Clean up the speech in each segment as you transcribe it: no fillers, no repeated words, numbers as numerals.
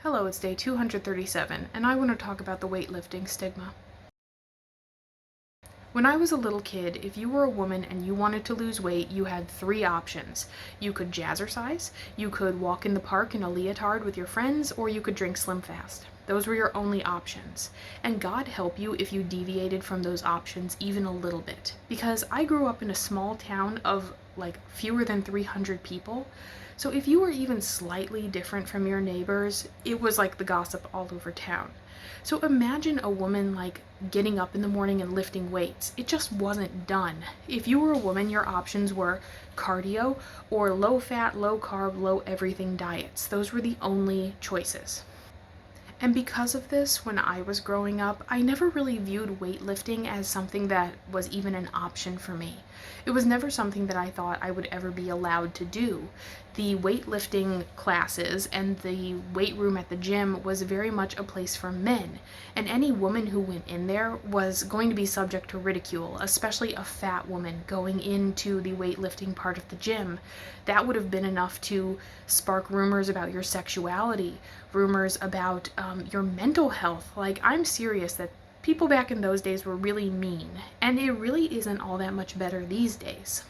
Hello, it's day 237, and I want to talk about the weightlifting stigma. When I was a little kid, if you were a woman and you wanted to lose weight, you had three options. You could jazzercise, you could walk in the park in a leotard with your friends, or you could drink Slim Fast. Those were your only options. And God help you if you deviated from those options even a little bit. Because I grew up in a small town of like fewer than 300 people. So if you were even slightly different from your neighbors, it was like the gossip all over town. So imagine a woman like getting up in the morning and lifting weights. It just wasn't done. If you were a woman, your options were cardio or low fat, low carb, low everything diets. Those were the only choices. And because of this, when I was growing up, I never really viewed weightlifting as something that was even an option for me. It was never something that I thought I would ever be allowed to do. The weightlifting classes and the weight room at the gym was very much a place for men, and any woman who went in there was going to be subject to ridicule, especially a fat woman going into the weightlifting part of the gym. That would have been enough to spark rumors about your sexuality, rumors about your mental health. Like, I'm serious that people back in those days were really mean, and it really isn't all that much better these days.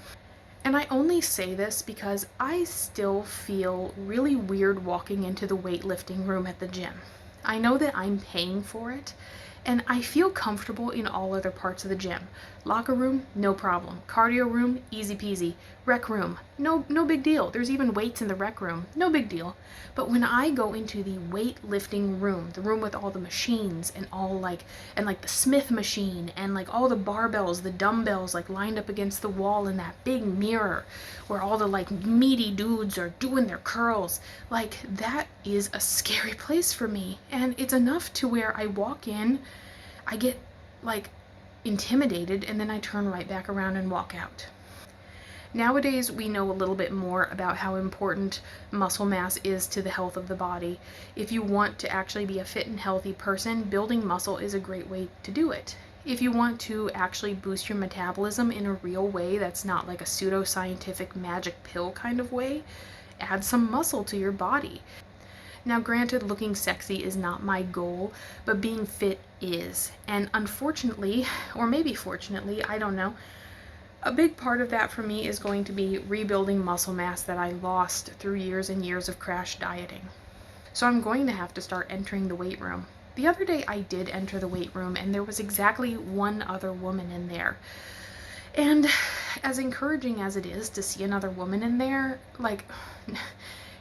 And I only say this because I still feel really weird walking into the weightlifting room at the gym. I know that I'm paying for it, and I feel comfortable in all other parts of the gym. Locker room, no problem. Cardio room, easy peasy. Rec room, no big deal. There's even weights in the rec room, no big deal. But when I go into the weightlifting room, the room with all the machines and like the Smith machine and like all the barbells, the dumbbells like lined up against the wall in that big mirror where all the like meaty dudes are doing their curls, like that is a scary place for me. And it's enough to where I walk in, I get like intimidated, and then I turn right back around and walk out. Nowadays, we know a little bit more about how important muscle mass is to the health of the body. If you want to actually be a fit and healthy person, building muscle is a great way to do it. If you want to actually boost your metabolism in a real way that's not like a pseudoscientific magic pill kind of way, add some muscle to your body. Now, granted, looking sexy is not my goal, but being fit is. And unfortunately, or maybe fortunately, I don't know, a big part of that for me is going to be rebuilding muscle mass that I lost through years and years of crash dieting. So I'm going to have to start entering the weight room. The other day I did enter the weight room, and there was exactly one other woman in there. And as encouraging as it is to see another woman in there, like,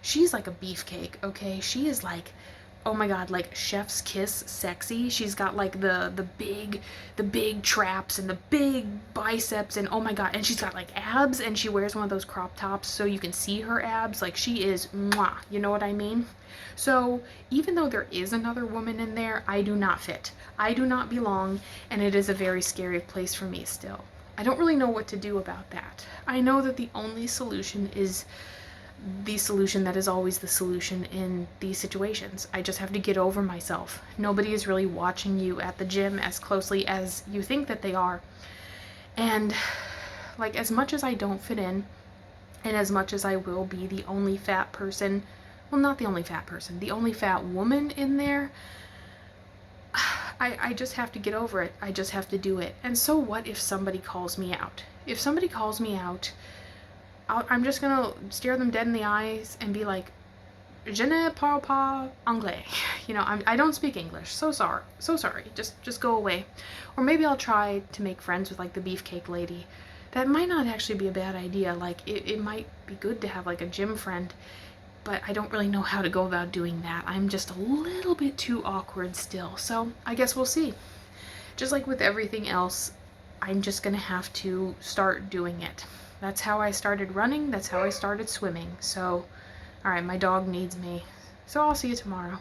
she's like a beefcake, okay? She is like, oh my god, like chef's kiss sexy. She's got like the big traps and the big biceps, and oh my god, and she's got like abs, and she wears one of those crop tops so you can see her abs. Like, she is mwah, you know what I mean? So even though there is another woman in there, I do not fit. I do not belong, and it is a very scary place for me still. I don't really know what to do about that. I know that the only solution is the solution that is always the solution in these situations. I just have to get over myself. Nobody is really watching you at the gym as closely as you think that they are. And like, as much as I don't fit in, and as much as I will be the only fat person, well, not the only fat person, the only fat woman in there, I just have to get over it. I just have to do it. And so what if somebody calls me out? If somebody calls me out, I'm just gonna stare them dead in the eyes and be like, "Je ne parle pas anglais." You know, I don't speak English. So sorry. So sorry. Just go away. Or maybe I'll try to make friends with like the beefcake lady. That might not actually be a bad idea. Like, it might be good to have like a gym friend, but I don't really know how to go about doing that. I'm just a little bit too awkward still. So I guess we'll see. Just like with everything else, I'm just gonna have to start doing it. That's how I started running. That's how I started swimming. So, all right, my dog needs me. So I'll see you tomorrow.